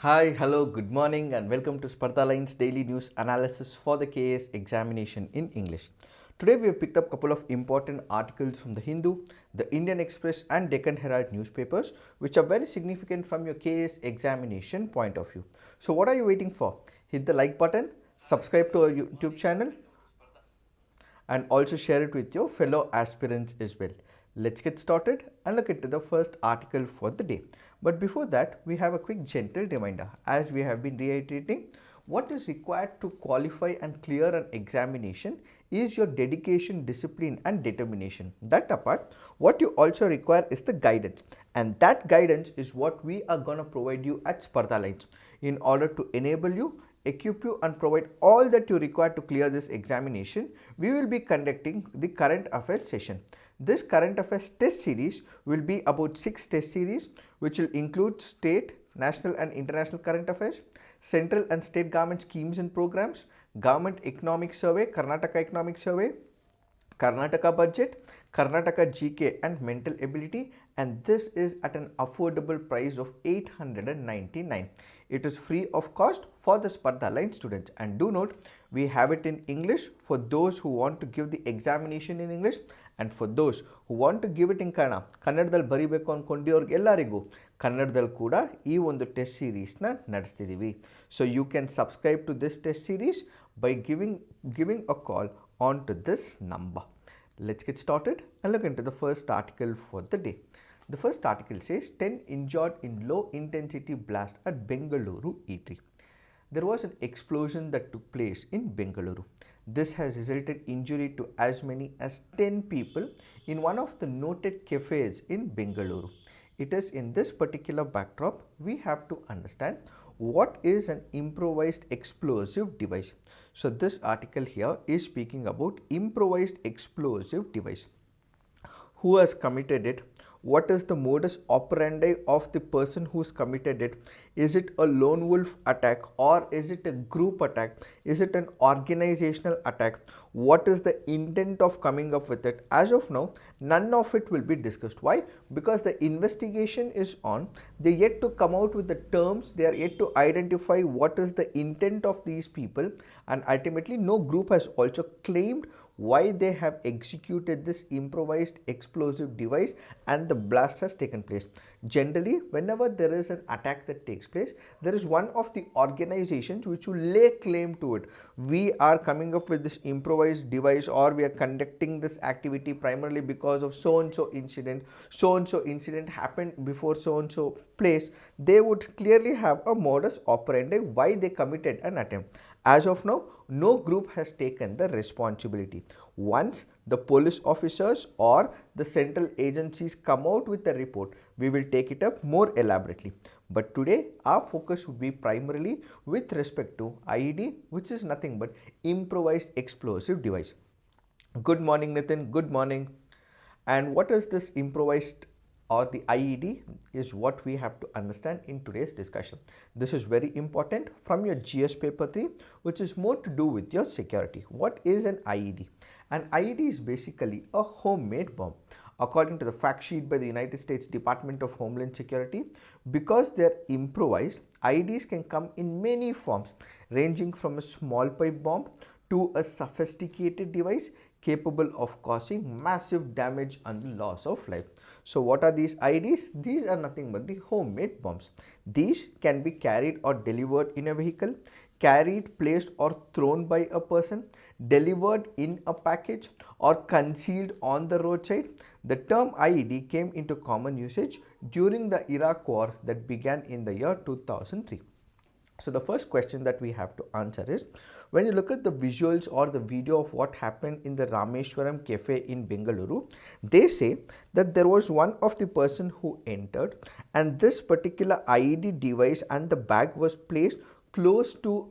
Hi, hello, good morning and welcome to Spardha Lines Daily News Analysis for the KAS examination in English. Today we have picked up a couple of important articles from the Hindu, the Indian Express and Deccan Herald newspapers which are very significant from your KAS examination point of view. So what are you waiting for? Hit the like button, subscribe to our YouTube channel and also share it with your fellow aspirants as well. Let's get started and look into the first article for the day. But before that, we have a quick gentle reminder as we have been reiterating what is required to qualify and clear an examination is your dedication, discipline and determination. That apart, what you also require is the guidance, and that guidance is what we are going to provide you at Spardha Lines in order to enable you, equip you and provide all that you require to clear this examination. We will be conducting the current affairs session. This current affairs test series will be about 6 test series which will include state, national and international current affairs, central and state government schemes and programs, government economic survey, Karnataka economic survey, Karnataka budget, Karnataka GK and mental ability, and this is at an affordable price of 899. It is free of cost for the Spardha Line students, and do note we have it in English for those who want to give the examination in English, and for those who want to give it in ಕನ್ನಡದಲ್ಲಿ ಬರಿಬೇಕು ಅನ್ಕೊಂಡಿರೋರಿಗೆ ಎಲ್ಲರಿಗೂ ಕನ್ನಡದಲ್ಲಿ ಕೂಡ ಈ ಒಂದು test ಸೀರೀಸ್ನ ನಡೆಸ್ತಿದ್ದೀವಿ. So you can subscribe to this test series by giving a call on to this number. Let's get started and look into the first article for the day. The first article says 10 injured in low intensity blast at Bengaluru eatery. There was an explosion that took place in Bengaluru. This has resulted injury to as many as 10 people in one of the noted cafes in Bengaluru. It is in this particular backdrop we have to understand what is an improvised explosive device. So this article here is speaking about improvised explosive device. Who has committed it? What is the modus operandi of the person who's committed it? Is it a lone wolf attack or is it a group attack? Is it an organizational attack? What is the intent of coming up with it? As of now, none of it will be discussed. Why? Because the investigation is on. They yet to come out with the terms. They are yet to identify what is the intent of these people, and ultimately no group has also claimed why they have executed this improvised explosive device and the blast has taken place. Generally, whenever there is an attack that takes place, there is one of the organizations which will lay claim to it. We are coming up with this improvised device, or we are conducting this activity primarily because of so and so incident happened before so and so place. They would clearly have a modus operandi why they committed an attempt. As of now, no group has taken the responsibility. Once the police officers or the central agencies come out with a report, we will take it up more elaborately. But today our focus would be primarily with respect to IED, which is nothing but improvised explosive device. Good morning, Nitin. Good morning. And what is this improvised or the IED is what we have to understand in today's discussion. This is very important from your GS paper 3, which is more to do with your security. What is an IED? An IED is basically a homemade bomb. According to the fact sheet by the United States Department of Homeland Security, because they are improvised, IEDs can come in many forms, ranging from a small pipe bomb to a sophisticated device capable of causing massive damage and loss of life. So what are these IEDs? These are nothing but the homemade bombs. These can be carried or delivered in a vehicle, carried, placed or thrown by a person, delivered in a package or concealed on the roadside. The term IED came into common usage during the Iraq war that began in the year 2003. So the first question that we have to answer is, when you look at the visuals or the video of what happened in the Rameshwaram cafe in Bengaluru, they say that there was one of the person who entered and this particular IED device and the bag was placed close to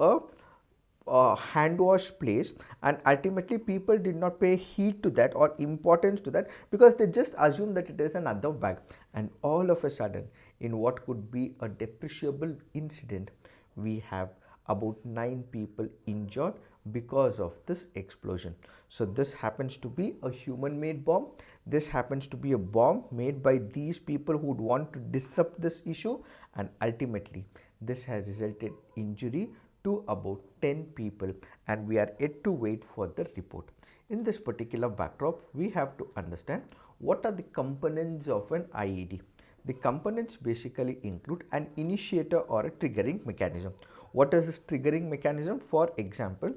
a hand wash place, and ultimately people did not pay heed to that or importance to that because they just assumed that it is another bag, and all of a sudden in what could be a depreciable incident, we have about 9 people injured because of this explosion. So this happens to be a human made bomb. This happens to be a bomb made by these people who would want to disrupt this issue, and ultimately this has resulted injury to about 10 people, and we are yet to wait for the report. In this particular backdrop, we have to understand what are the components of an IED. The components basically include an initiator or a triggering mechanism. What is this triggering mechanism? For example,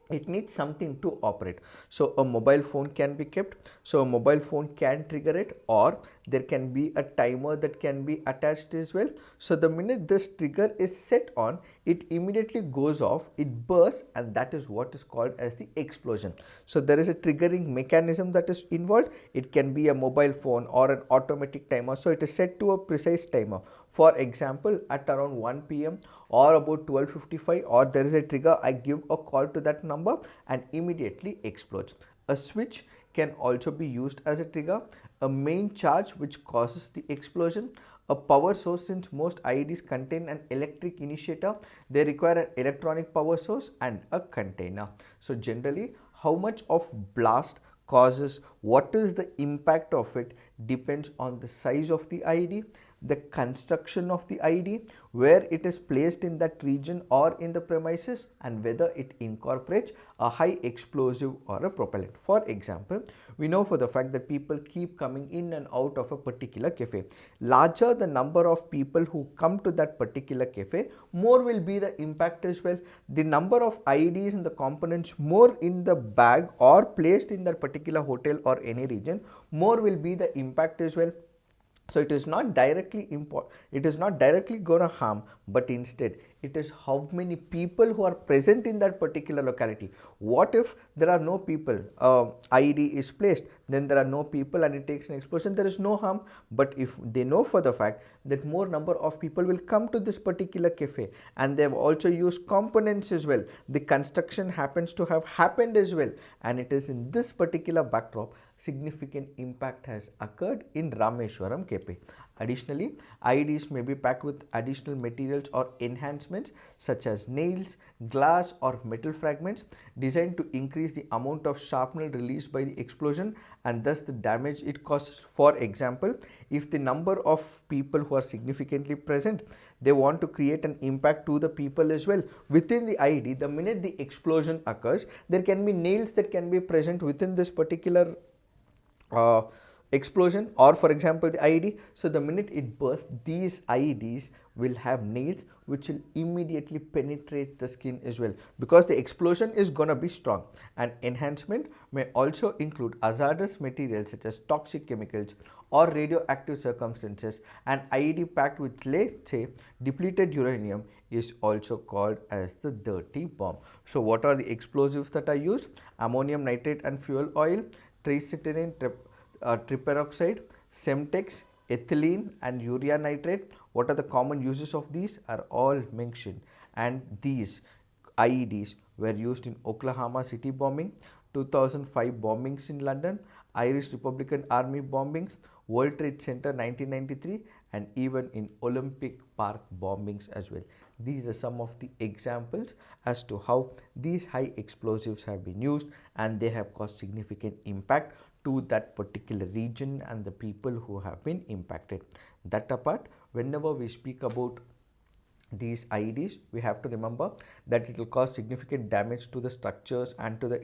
it needs something to operate. So a mobile phone can be kept, so a mobile phone can trigger it, or there can be a timer that can be attached as well. So the minute this trigger is set on, it immediately goes off, it bursts, and that is what is called as the explosion. So there is a triggering mechanism that is involved. It can be a mobile phone or an automatic timer, so it is set to a precise timer. For example, at around 1 p.m. or about 12:55, or there is a trigger, I give a call to that number and immediately explodes. A switch can also be used as a trigger, a main charge which causes the explosion, a power source. Since most IEDs contain an electric initiator, they require an electronic power source, and a container. So generally, how much of blast causes, what is the impact of it, depends on the size of the IED, the construction of the IED, where it is placed in that region or in the premises, and whether it incorporates a high explosive or a propellant. For example, we know for the fact that people keep coming in and out of a particular cafe. Larger the number of people who come to that particular cafe, more will be the impact as well. The number of IEDs and the components more in the bag or placed in that particular hotel or any region, more will be the impact as well. So it is not directly going to harm, but instead it is how many people who are present in that particular locality. What if there are no people, IED is placed, then there are no people and it takes an explosion, there is no harm. But if they know for the fact that more number of people will come to this particular cafe, and they have also used components as well, the construction happens to have happened as well, and it is in this particular backdrop significant impact has occurred in Rameswaram KP. Additionally, IEDs may be packed with additional materials or enhancements such as nails, glass or metal fragments designed to increase the amount of shrapnel released by the explosion and thus the damage it causes. For example, if the number of people who are significantly present, they want to create an impact to the people as well within the IED, the minute the explosion occurs, there can be nails that can be present within this particular explosion, or for example the IED. So the minute it bursts, these IEDs will have nails which will immediately penetrate the skin as well, because the explosion is going to be strong. And enhancement may also include hazardous materials such as toxic chemicals or radioactive circumstances. An IED packed with, let's say, depleted uranium is also called as the dirty bomb. So what are the explosives that are used? Ammonium nitrate and fuel oil, tricitylene triperoxide, Semtex, ethylene and urea nitrate. What are the common uses of these are all mentioned, and these IEDs were used in Oklahoma City bombing, 2005 bombings in London, Irish Republican Army bombings, World Trade Center 1993, and even in Olympic Park bombings as well. These are some of the examples as to how these high explosives have been used, and they have caused significant impact to that particular region and the people who have been impacted. That apart, whenever we speak about these IEDs, we have to remember that it will cause significant damage to the structures and to the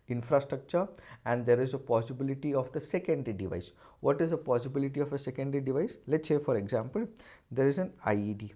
infrastructure, and there is a possibility of the secondary device. What is the possibility of a secondary device? Let's say for example, there is an IED.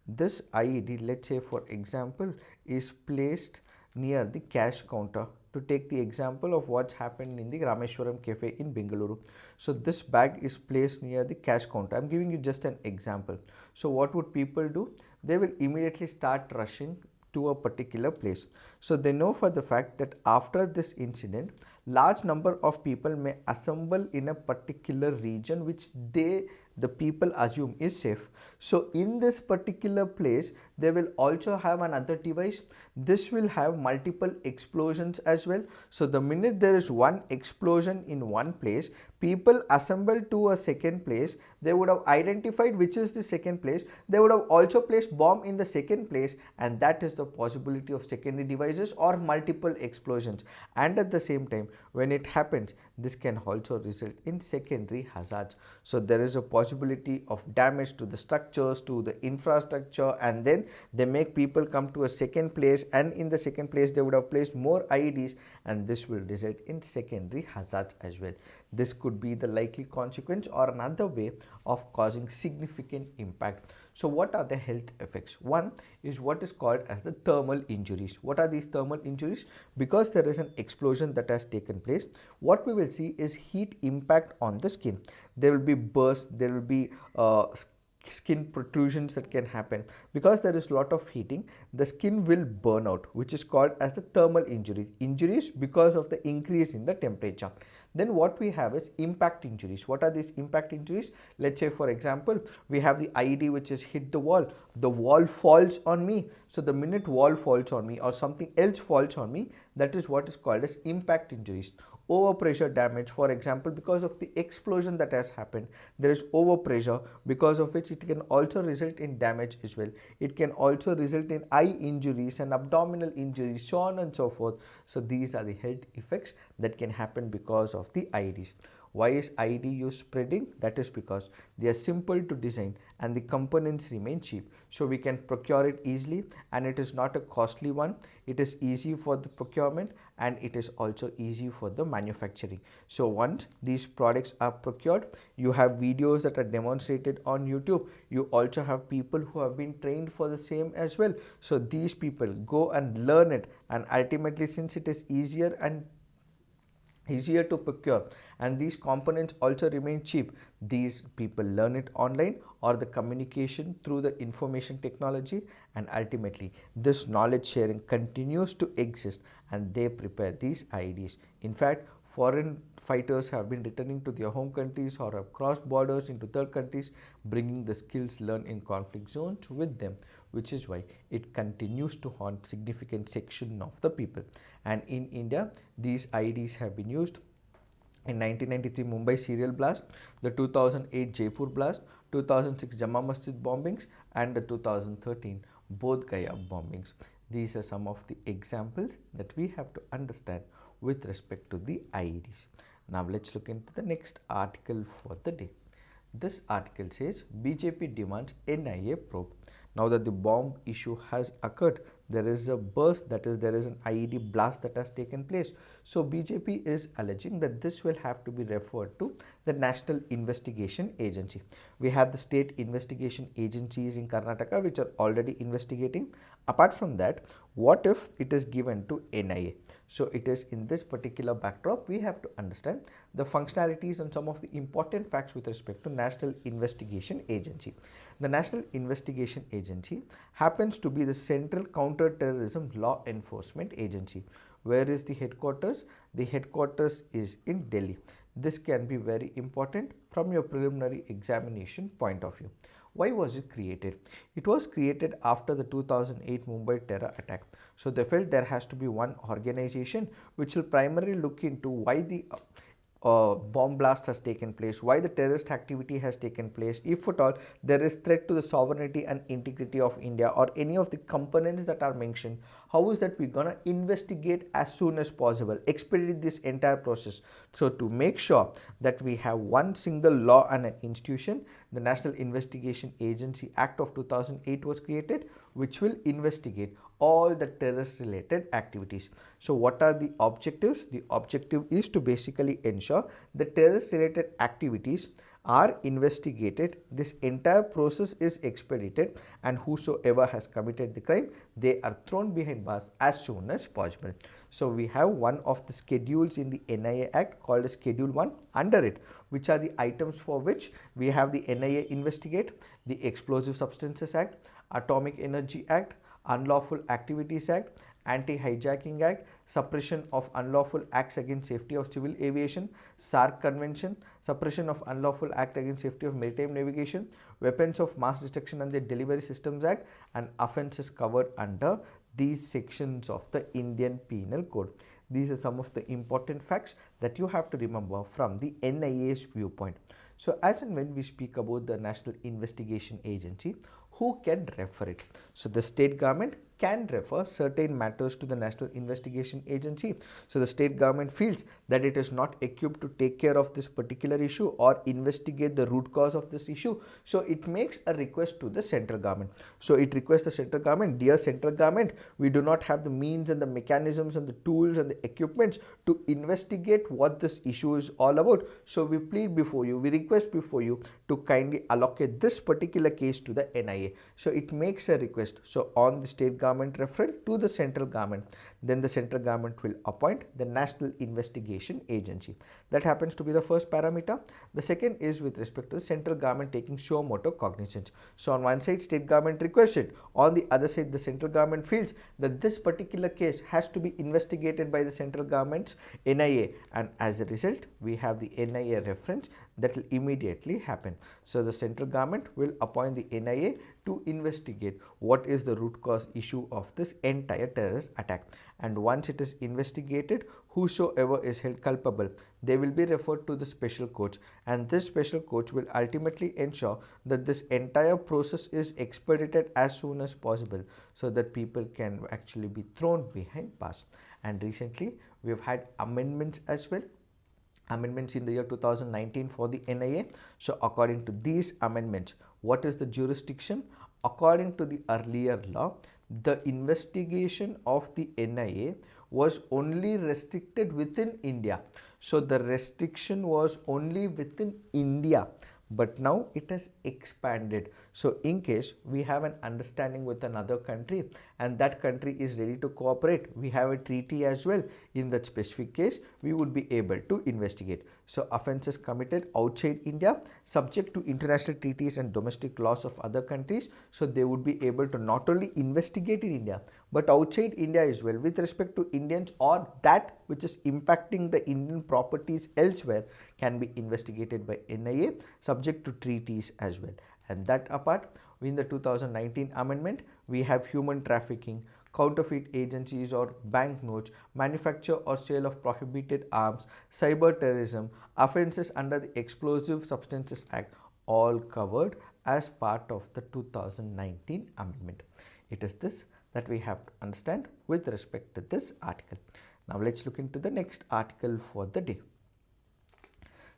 This IED, let's say for example, is placed near the cash counter. To take the example of what's happened in the Rameswaram cafe in Bengaluru. So this bag is placed near the cash counter. I'm giving you just an example. So what would people do? They will immediately start rushing to a particular place. So they know for the fact that after this incident, large number of people may assemble in a particular region which the people assume is safe. So in this particular place, they will also have another device. This will have multiple explosions as well. So the minute there is one explosion in one place, people assembled to a second place, they would have identified which is the second place, they would have also placed bomb in the second place, and that is the possibility of secondary devices or multiple explosions. And at the same time, when it happens, this can also result in secondary hazards. So there is a possibility of damage to the structures, to the infrastructure, and then they make people come to a second place, and in the second place they would have placed more IEDs, and this will result in secondary hazards as well. This could be the likely consequence or another way of causing significant impact. So what are the health effects? One is what is called as the thermal injuries. What are these thermal injuries? Because there is an explosion that has taken place, what we will see is heat impact on the skin. There will be bursts, there will be skin protrusions that can happen. Because there is a lot of heating, the skin will burn out, which is called as the thermal injuries because of the increase in the temperature. Then what we have is impact injuries. What are these impact injuries? Let's say for example, we have the IED which has hit the wall falls on me. So the minute wall falls on me or something else falls on me, that is what is called as impact injuries. Overpressure damage, for example, because of the explosion that has happened, there is overpressure, because of which it can also result in damage as well. It can also result in eye injuries and abdominal injuries, so on and so forth. So these are the health effects that can happen because of the IEDs. Why is IED use spreading? That is because they are simple to design and the components remain cheap. So we can procure it easily, and it is not a costly one. It is easy for the procurement, and it is also easy for the manufacturing. So once these products are procured, you have videos that are demonstrated on YouTube. You also have people who have been trained for the same as well. So these people go and learn it, and ultimately, since it is easier to procure and these components also remain cheap, these people learn it online or the communication through the information technology, and ultimately this knowledge sharing continues to exist, and they prepare these IEDs. In fact, foreign fighters have been returning to their home countries or have crossed borders into third countries, bringing the skills learned in conflict zones with them, which is why it continues to haunt significant section of the people. And in India, these IEDs have been used in 1993 Mumbai serial blast, the 2008 Jaipur blast, 2006 Jama Masjid bombings, and the 2013 Bodh Gaya bombings. These are some of the examples that we have to understand with respect to the IEDs. Now let's look into the next article for the day. This article says BJP demands NIA probe. Now that the bomb issue has occurred, there is a burst, that is, there is an IED blast that has taken place. So BJP is alleging that this will have to be referred to the National Investigation Agency. We have the state investigation agencies in Karnataka which are already investigating. Apart from that, what if it is given to NIA? So it is in this particular backdrop we have to understand the functionalities and some of the important facts with respect to National Investigation Agency. The National Investigation Agency happens to be the central counter-terrorism law enforcement agency. Where is the headquarters? The headquarters is in Delhi. This can be very important from your preliminary examination point of view. Why was it created? It was created after the 2008 Mumbai terror attack. So they felt there has to be one organization which will primarily look into why the bomb blast has taken place, why the terrorist activity has taken place, if at all there is threat to the sovereignty and integrity of India or any of the components that are mentioned. How is that we're gonna investigate as soon as possible, expedite this entire process? So to make sure that we have one single law and an institution, the National Investigation Agency Act of 2008 was created, which will investigate all the terrorist related activities. So what are the objectives? The objective is to basically ensure the terrorist related activities are investigated, this entire process is expedited, and whosoever has committed the crime, they are thrown behind bars as soon as possible. So we have one of the schedules in the NIA Act called Schedule 1. Under it, which are the items for which we have the NIA investigate: the Explosive Substances Act, Atomic Energy Act, Unlawful Activities Act, Anti-Hijacking Act, Suppression of Unlawful Acts Against Safety of Civil Aviation, SARC Convention, Suppression of Unlawful Act Against Safety of Maritime Navigation, Weapons of Mass Destruction and their Delivery Systems Act, and offences covered under these sections of the Indian Penal Code. These are some of the important facts that you have to remember from the NIA's viewpoint. So as and when we speak about the National Investigation Agency, who can refer it? So the state government can refer certain matters to the National Investigation Agency. So the state government feels that it is not equipped to take care of this particular issue or investigate the root cause of this issue. So it makes a request to the central government. So it requests the central government, dear central government, we do not have the means and the mechanisms and the tools and the equipments to investigate what this issue is all about. So we plead before you, we request before you to kindly allocate this particular case to the NIA. So it makes a request. So on the state government referral to the central government, then the central government will appoint the National Investigation Agency. That happens to be the first parameter. The second is with respect to the central government taking suo motu cognizance. So on one side state government requests it, on the other side the central government feels that this particular case has to be investigated by the central government's NIA, and as a result we have the NIA reference that will immediately happen. So the central government will appoint the NIA to investigate what is the root cause issue of this entire terrorist attack, and once it is investigated, whosoever is held culpable, they will be referred to the special courts, and this special court will ultimately ensure that this entire process is expedited as soon as possible so that people can actually be thrown behind bars. And recently we have had amendments as well, amendments in the year 2019 for the NIA. So according to these amendments, what is the jurisdiction? According to the earlier law, the investigation of the NIA was only restricted within India. So the restriction was only within India, but now it has expanded. So in case we have an understanding with another country and that country is ready to cooperate, we have a treaty as well, in that specific case we would be able to investigate. So offences committed outside India, subject to international treaties and domestic laws of other countries, so they would be able to not only investigate in India but outside India as well with respect to Indians, or that which is impacting the Indian properties elsewhere can be investigated by NIA subject to treaties as well. And that apart, in the 2019 amendment we have human trafficking, counterfeit agencies or banknotes, manufacture or sale of prohibited arms, cyber terrorism, offences under the Explosive Substances Act, all covered as part of the 2019 amendment. It is this that we have to understand with respect to this article. Now let's look into the next article for the day.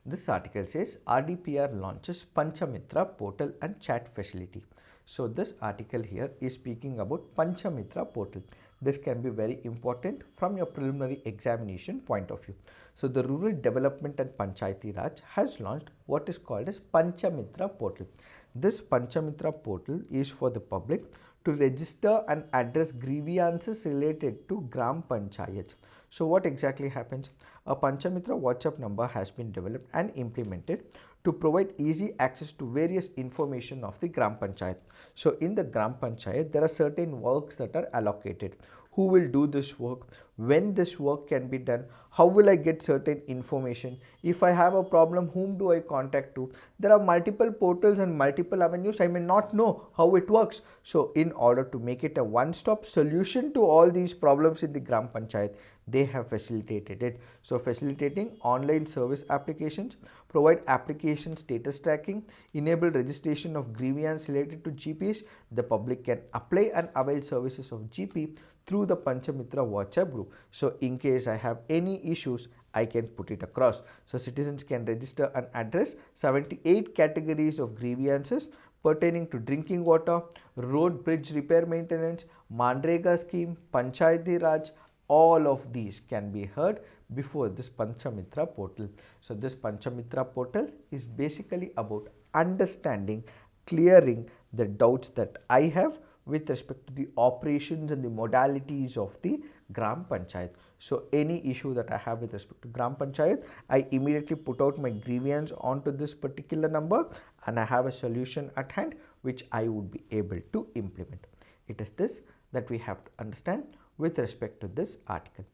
This article says RDPR launches Panchamitra portal and chat facility. So this article here is speaking about Panchamitra portal. This can be very important from your preliminary examination point of view. So the Rural Development and Panchayati Raj has launched what is called as Panchamitra portal. This Panchamitra portal is for the public to register and address grievances related to Gram Panchayats. So what exactly happens? A Panchamitra WhatsApp number has been developed and implemented to provide easy access to various information of the Gram Panchayat. So in the Gram Panchayat, there are certain works that are allocated. Who will do this work? When this work can be done? How will I get certain information? If I have a problem, whom do I contact to? There are multiple portals and multiple avenues. I may not know how it works. So in order to make it a one-stop solution to all these problems in the Gram Panchayat, they have facilitated it. So facilitating online service applications, provide application status tracking, enable registration of grievance related to GPs. The public can apply and avail services of GP through the Panchamitra WhatsApp group. So in case I have any issues, I can put it across. So citizens can register and address 78 categories of grievances pertaining to drinking water, road bridge repair maintenance, Manrega scheme, Panchayati Raj. All of these can be heard before this Panchamitra portal. So this Panchamitra portal is basically about understanding, clearing the doubts that I have with respect to the operations and the modalities of the Gram Panchayat. So any issue that I have with respect to Gram Panchayat, I immediately put out my grievance onto this particular number and I have a solution at hand which I would be able to implement. It is this that we have to understand with respect to this article.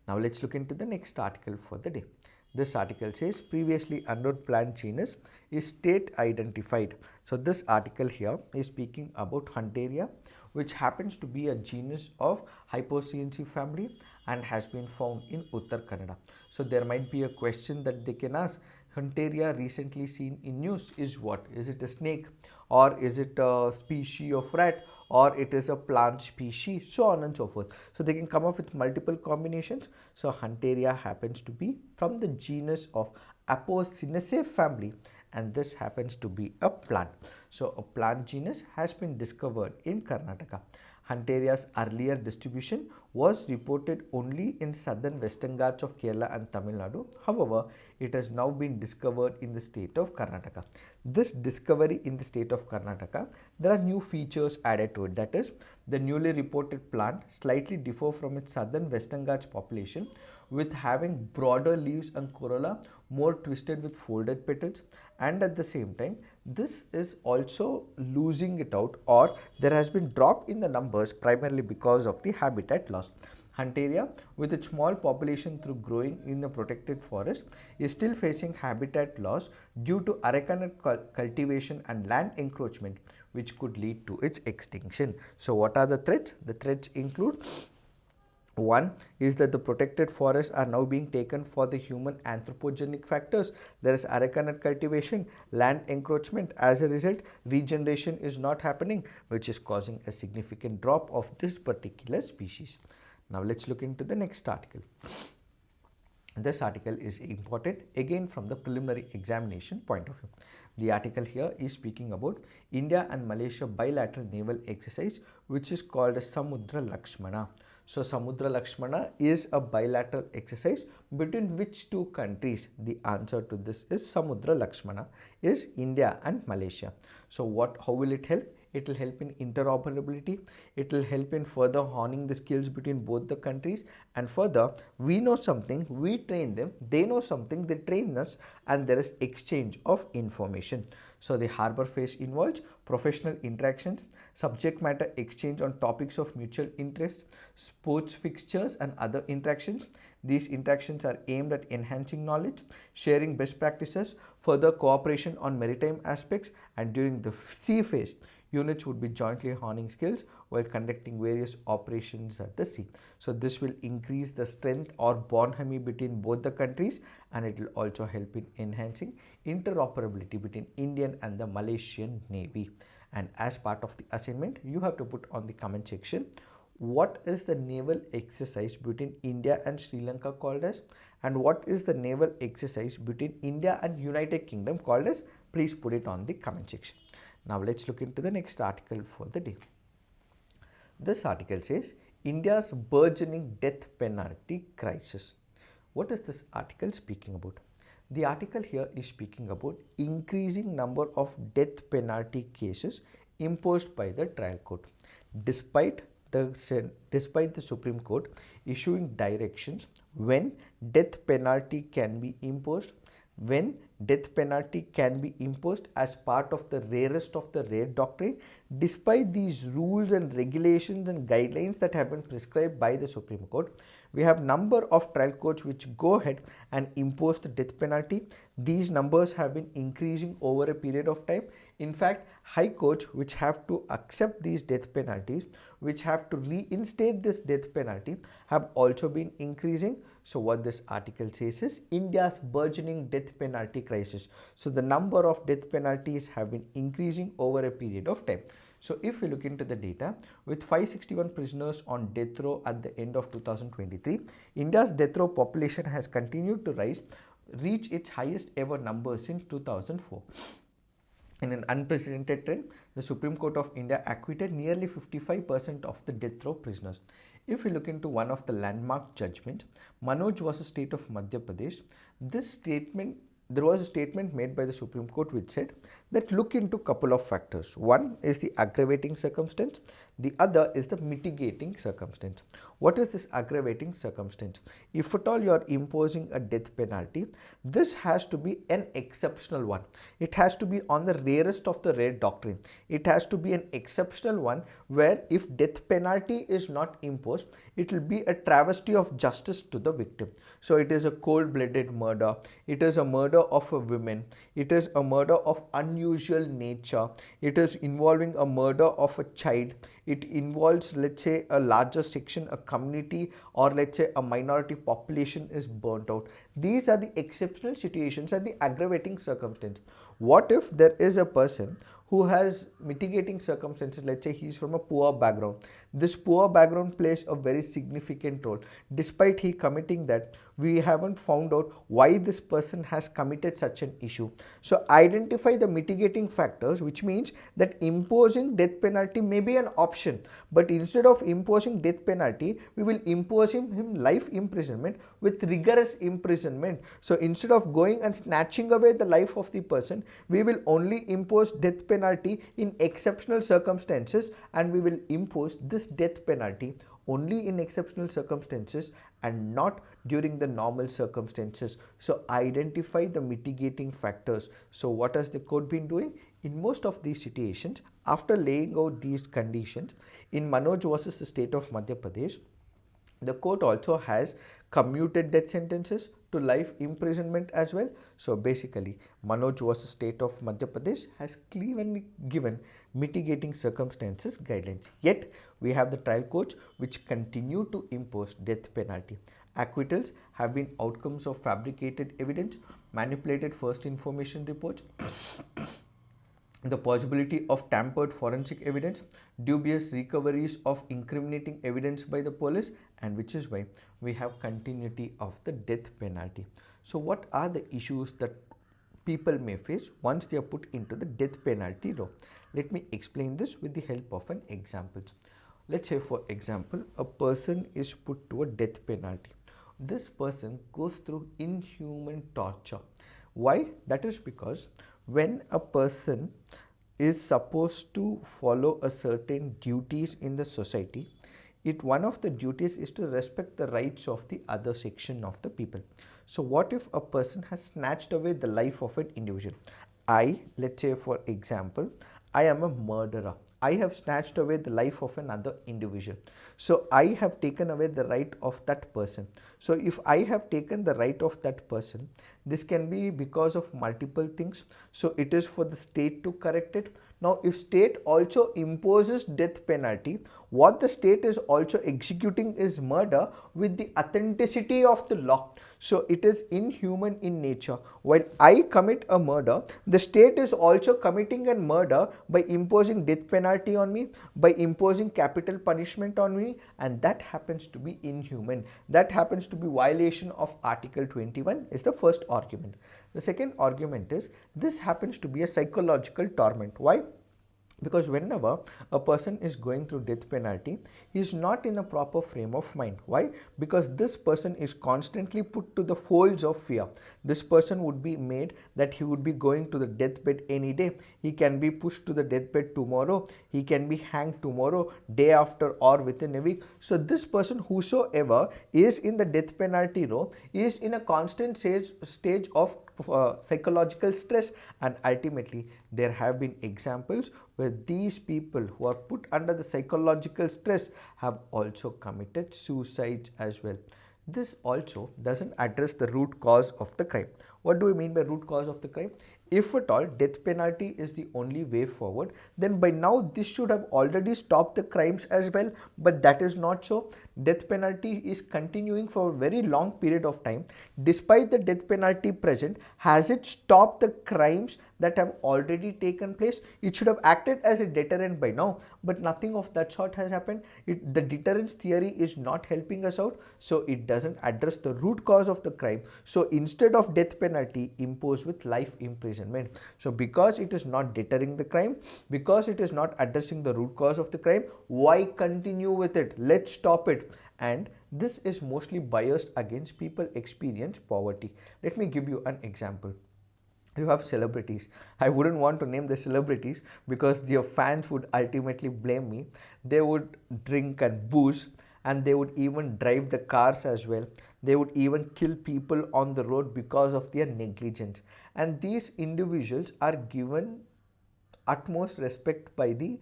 Now let's look into the next article for the day. This article says previously unknown plant genus is state identified. So this article here is speaking about Hunteria, which happens to be a genus of Hypoeciaceae family, and has been found in Uttar Kannada. So there might be a question that they can ask, Hunteria recently seen in news is what? Is it a snake, or is it a species of rat, or it is a plant species, so on and so forth. So they can come up with multiple combinations. So Hunteria happens to be from the genus of Apocynaceae family, and this happens to be a plant. So a plant genus has been discovered in Karnataka. Hunteria's earlier distribution was reported only in southern western Ghats of Kerala and Tamil Nadu. However, it has now been discovered in the state of Karnataka. This discovery in the state of Karnataka, there are new features added to it. That is, the newly reported plant slightly differ from its southern western Ghats population, with having broader leaves and corolla more twisted with folded petals, and at the same time this is also losing it out, or there has been drop in the numbers primarily because of the habitat loss. Hunteria, with its small population through growing in a protected forest, is still facing habitat loss due to arecanut cultivation and land encroachment, which could lead to its extinction. So what are the threats? The threats include: one is that the protected forests are now being taken for the human anthropogenic factors. There is arecanut cultivation, land encroachment. As a result, regeneration is not happening, which is causing a significant drop of this particular species. Now let's look into the next article. This article is important again from the preliminary examination point of view. The article here is speaking about India and Malaysia bilateral naval exercise, which is called as Samudra Lakshmana. So Samudra Lakshmana is a bilateral exercise between which two countries? The answer to this is Samudra Lakshmana is India and Malaysia. So how will it help? It will help in interoperability, it will help in further honing the skills between both the countries, and further, we know something, we train them, they know something, they train us, and there is exchange of information. So the harbor phase involves professional interactions, subject matter exchange on topics of mutual interest, sports fixtures and other interactions. These interactions are aimed at enhancing knowledge, sharing best practices, further cooperation on maritime aspects, and during the sea phase, units would be jointly honing skills while conducting various operations at the sea. So this will increase the strength or bonhomie between both the countries, and it will also help in enhancing interoperability between Indian and the Malaysian Navy. And as part of the assignment, you have to put on the comment section, what is the naval exercise between India and Sri Lanka called as, and what is the naval exercise between India and United Kingdom called as? Please put it on the comment section. Now let's look into the next article for the day. This article says India's burgeoning death penalty crisis. What is this article speaking about? The article here is speaking about increasing number of death penalty cases imposed by the trial court. Despite the Supreme Court issuing directions when death penalty can be imposed, as part of the rarest of the rare doctrine, despite these rules and regulations and guidelines that have been prescribed by the Supreme Court, we have number of trial courts which go ahead and impose the death penalty. These numbers have been increasing over a period of time. In fact, high courts which have to accept these death penalties, which have to reinstate this death penalty, have also been increasing. So what this article says is India's burgeoning death penalty crisis. So the number of death penalties have been increasing over a period of time. So if we look into the data, with 561 prisoners on death row at the end of 2023, India's death row population has continued to rise, reach its highest ever number since 2004. In an unprecedented trend, the Supreme Court of India acquitted nearly 55% of the death row prisoners. If we look into one of the landmark judgments, Manoj versus State of Madhya Pradesh, there was a statement made by the Supreme Court which said that look into couple of factors. One is the aggravating circumstance, the other is the mitigating circumstance. What is this aggravating circumstance? If at all you are imposing a death penalty, this has to be an exceptional one. It has to be on the rarest of the rare doctrine. It has to be an exceptional one where if death penalty is not imposed, it will be a travesty of justice to the victim. So it is a cold-blooded murder, it is a murder of a woman, it is a murder of unusual nature, it is involving a murder of a child, it involves, let's say, a larger section, a community, or let's say a minority population is burnt out. These are the exceptional situations and the aggravating circumstance. What if there is a person who has mitigating circumstances? Let's say he's from a poor background. This poor background plays a very significant role. Despite he committing that, we haven't found out why this person has committed such an issue. So identify the mitigating factors, which means that imposing death penalty may be an option, but instead of imposing death penalty, we will impose him life imprisonment with rigorous imprisonment. So instead of going and snatching away the life of the person, we will only impose death penalty in exceptional circumstances, and we will impose this death penalty only in exceptional circumstances and not during the normal circumstances. So identify the mitigating factors. So what has the court been doing? In most of these situations, after laying out these conditions, in Manoj versus the state of Madhya Pradesh, the court also has commuted death sentences to life imprisonment as well. So basically, Manoj versus state of Madhya Pradesh has clearly given mitigating circumstances guidelines. Yet we have the trial courts which continue to impose death penalty. Acquittals have been outcomes of fabricated evidence, manipulated first information reports, the possibility of tampered forensic evidence, dubious recoveries of incriminating evidence by the police, and which is why we have continuity of the death penalty. So what are the issues that people may face once they are put into the death penalty law? Let me explain this with the help of an example. Let's say, for example, a person is put to a death penalty. This person goes through inhuman torture. Why? That is because when a person is supposed to follow a certain duties in the society, one of the duties is to respect the rights of the other section of the people. So what if a person has snatched away the life of an individual? Let's say, for example, I am a murderer. I have snatched away the life of another individual. So I have taken away the right of that person. So if I have taken the right of that person, this can be because of multiple things. So it is for the state to correct it. Now, if state also imposes death penalty, what the state is also executing is murder with the authenticity of the law. So it is inhuman in nature. While I commit a murder, the state is also committing a murder by imposing death penalty on me, by imposing capital punishment on me, and that happens to be inhuman. That happens to be violation of Article 21 is the first argument. The second argument is this happens to be a psychological torment. Why? Because whenever a person is going through death penalty, he is not in a proper frame of mind. Why? Because this person is constantly put to the folds of fear. This person would be made that he would be going to the deathbed any day. He can be pushed to the deathbed tomorrow. He can be hanged tomorrow, day after, or within a week. So this person, whosoever is in the death penalty row, is in a constant stage of psychological stress, and ultimately there have been examples where these people who are put under the psychological stress have also committed suicides as well. This also doesn't address the root cause of the crime. What do we mean by root cause of the crime? If at all death penalty is the only way forward, then by now this should have already stopped the crimes as well, but that is not so. Death penalty is continuing for a very long period of time. Despite the death penalty present, has it stopped the crimes that have already taken place? It should have acted as a deterrent by now, but nothing of that sort has happened. The deterrence theory is not helping us out, so it doesn't address the root cause of the crime. So instead of death penalty, impose with life imprisonment. So because it is not deterring the crime, because it is not addressing the root cause of the crime, why continue with it? Let's stop it. And this is mostly biased against people experience poverty. Let me give you an example. You have celebrities. I wouldn't want to name the celebrities because their fans would ultimately blame me. They would drink and booze, and they would even drive the cars as well. They would even kill people on the road because of their negligence. And these individuals are given utmost respect by the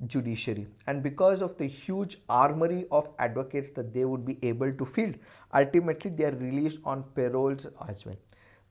judiciary, and because of the huge armory of advocates that they would be able to field, ultimately they are released on paroles as well.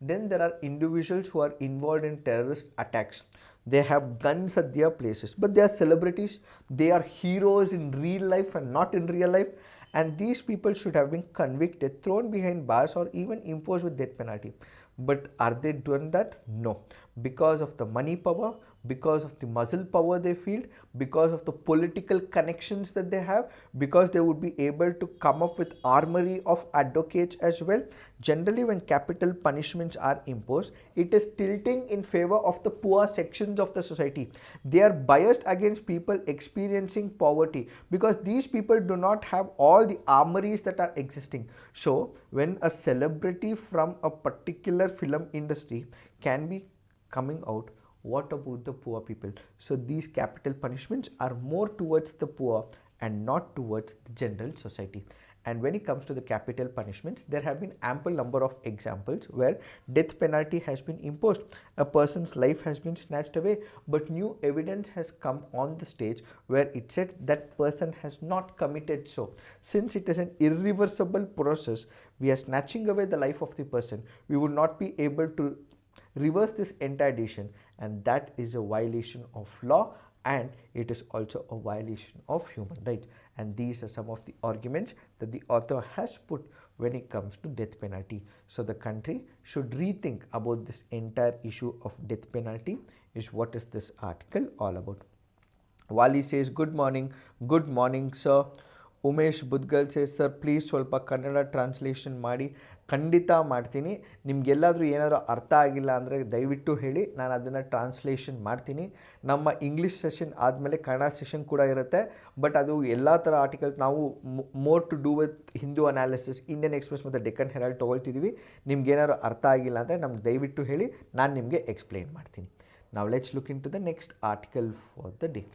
Then there are individuals who are involved in terrorist attacks. They have guns at their places, but they are celebrities. They are heroes in real life and not in real life. And these people should have been convicted, thrown behind bars, or even imposed with death penalty. But are they doing that? No. Because of the money power, because of the muscle power they feel, because of the political connections that they have, because they would be able to come up with armory of advocates as well. Generally, when capital punishments are imposed, it is tilting in favor of the poor sections of the society. They are biased against people experiencing poverty because these people do not have all the armories that are existing. So when a celebrity from a particular film industry can be coming out, what about the poor people? So these capital punishments are more towards the poor and not towards the general society. And when it comes to the capital punishments, there have been ample number of examples where death penalty has been imposed. A person's life has been snatched away, but new evidence has come on the stage where it said that person has not committed so. Since it is an irreversible process, we are snatching away the life of the person. We would not be able to reverse this entire decision, and that is a violation of law, and it is also a violation of human rights. And these are some of the arguments that the author has put when it comes to death penalty. So the country should rethink about this entire issue of death penalty is what is this article all about. Wali says, good morning sir. Umesh Budgal says sir please ಸ್ವಲ್ಪ Kannada translation ಮಾಡಿ. ಖಂಡಿತ ಮಾಡ್ತೀನಿ. ನಿಮಗೆಲ್ಲಾದರೂ ಏನಾದರೂ ಅರ್ಥ ಆಗಿಲ್ಲ ಅಂದರೆ ದಯವಿಟ್ಟು ಹೇಳಿ, ನಾನು ಅದನ್ನು ಟ್ರಾನ್ಸ್ಲೇಷನ್ ಮಾಡ್ತೀನಿ. ನಮ್ಮ ಇಂಗ್ಲೀಷ್ ಸೆಷನ್ ಆದಮೇಲೆ ಕನ್ನಡ ಸೆಷನ್ ಕೂಡ ಇರುತ್ತೆ, ಬಟ್ ಅದು ಎಲ್ಲ ಥರ ಆರ್ಟಿಕಲ್ ನಾವು more to do with Hindu analysis, Indian Express ಮತ್ತು ಡೆಕ್ಕನ್ ಹೆರಾಲ್ಡ್ ತೊಗೊಳ್ತಿದ್ದೀವಿ. ನಿಮ್ಗೇನಾದ್ರು ಅರ್ಥ ಆಗಿಲ್ಲ ಅಂದರೆ ನಮ್ಗೆ ದಯವಿಟ್ಟು ಹೇಳಿ, ನಾನು ನಿಮಗೆ ಎಕ್ಸ್ಪ್ಲೇನ್ ಮಾಡ್ತೀನಿ. Now let's look into the next article for the day.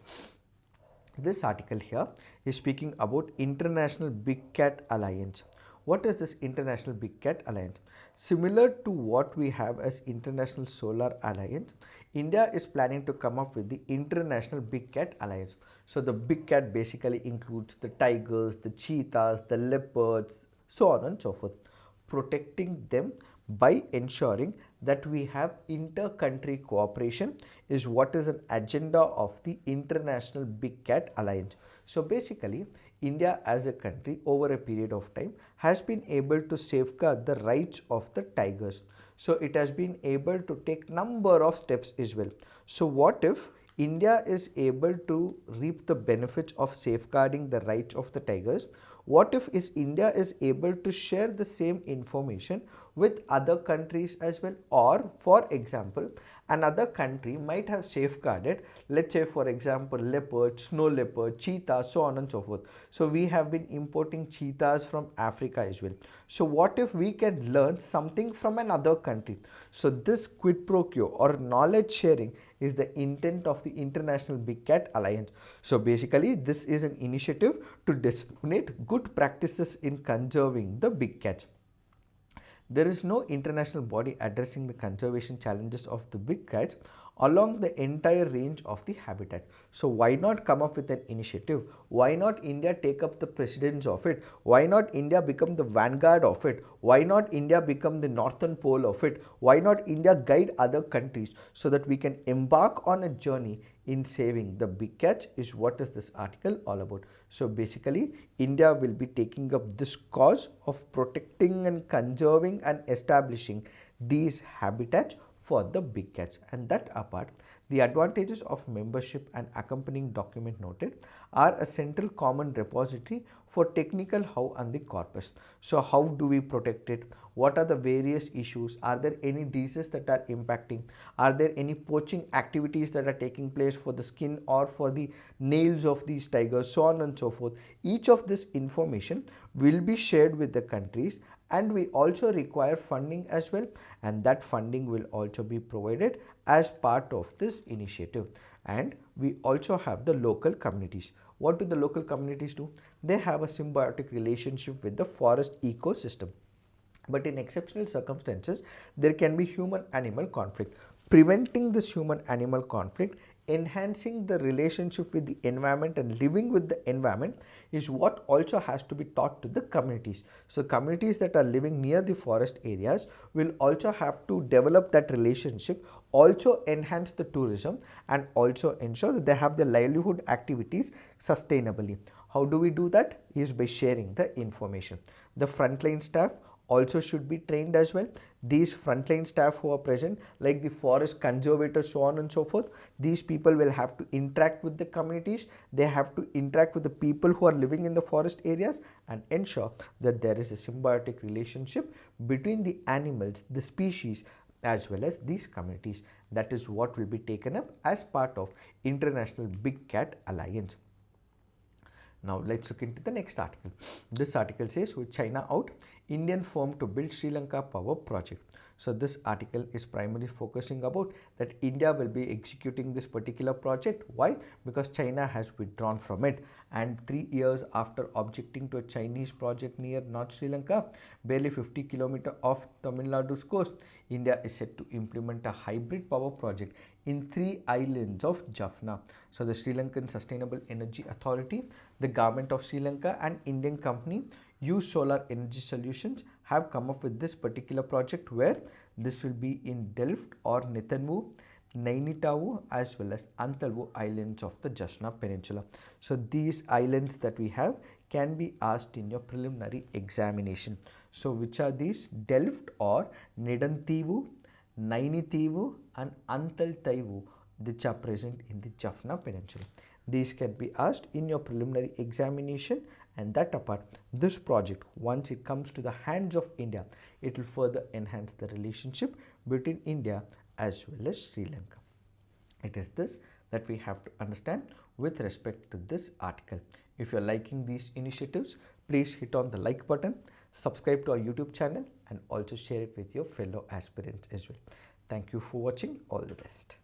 This article here is speaking about International Big Cat Alliance. What is this International Big Cat Alliance? Similar to what we have as International Solar Alliance, India is planning to come up with the International Big Cat Alliance. So the big cat basically includes the tigers, the cheetahs, the leopards, so on and so forth. Protecting them by ensuring that we have inter-country cooperation is what is an agenda of the International Big Cat Alliance. So basically, India as a country over a period of time has been able to safeguard the rights of the tigers. So it has been able to take number of steps as well. So what if India is able to reap the benefits of safeguarding the rights of the tigers? What if India is able to share the same information with other countries as well? Or for example, another country might have safeguarded, let's say for example, leopard, snow leopard, cheetah, so on and so forth. So we have been importing cheetahs from Africa as well. So what if we can learn something from another country? So this quid pro quo or knowledge sharing is the intent of the International Big Cat Alliance. So basically this is an initiative to disseminate good practices in conserving the big cats. There is no international body addressing the conservation challenges of the big cats along the entire range of the habitat. So why not come up with an initiative? Why not India take up the precedence of it? Why not India become the vanguard of it? Why not India become the northern pole of it? Why not India guide other countries so that we can embark on a journey in saving the big cats is what is this article all about. So basically, India will be taking up this cause of protecting and conserving and establishing these habitats for the big cats. And that apart, the advantages of membership and accompanying document noted are a central common repository for technical how and the corpus. So how do we protect it? What are the various issues? Are there any diseases that are impacting? Are there any poaching activities that are taking place for the skin or for the nails of these tigers, so on and so forth? Each of this information will be shared with the countries, and we also require funding as well, and that funding will also be provided as part of this initiative. And we also have the local communities. What do the local communities do? They have a symbiotic relationship with the forest ecosystem, but in exceptional circumstances there can be human animal conflict. Preventing this human animal conflict enhancing the relationship with the environment and living with the environment is what also has to be taught to the communities. So communities that are living near the forest areas will also have to develop that relationship, also enhance the tourism, and also ensure that they have their livelihood activities sustainably. How do we do that? Is by sharing the information. The frontline staff also should be trained as well. These frontline staff who are present, like the forest conservators, so on and so forth, these people will have to interact with the communities. They have to interact with the people who are living in the forest areas and ensure that there is a symbiotic relationship between the animals, the species, as well as these communities. That is what will be taken up as part of International Big Cat Alliance. Now let's look into the next article. This article says, with China out, Indian firm to build Sri Lanka power project. So this article is primarily focusing about that India will be executing this particular project. Why? Because China has withdrawn from it, and 3 years after objecting to a Chinese project near North Sri Lanka, barely 50 km off Tamil Nadu's coast, India is set to implement a hybrid power project in 3 islands of Jaffna. So the Sri Lankan Sustainable Energy Authority, the government of Sri Lanka, and Indian company Use Solar Energy Solutions have come up with this particular project, where this will be in Delft or Netanwu, Nainitavu, as well as Antalvu islands of the Jaffna Peninsula. So these islands that we have can be asked in your preliminary examination. So which are these? Delft or Nedantivu, Nainitivu, and Antaltaivu, which are present in the Jaffna Peninsula. These can be asked in your preliminary examination, and that apart, this project, once it comes to the hands of India, it will further enhance the relationship between India as well as Sri Lanka. It is this that we have to understand with respect to this article. If you are liking these initiatives, please hit on the like button, subscribe to our YouTube channel, and also share it with your fellow aspirants as well. Thank you for watching. All the best.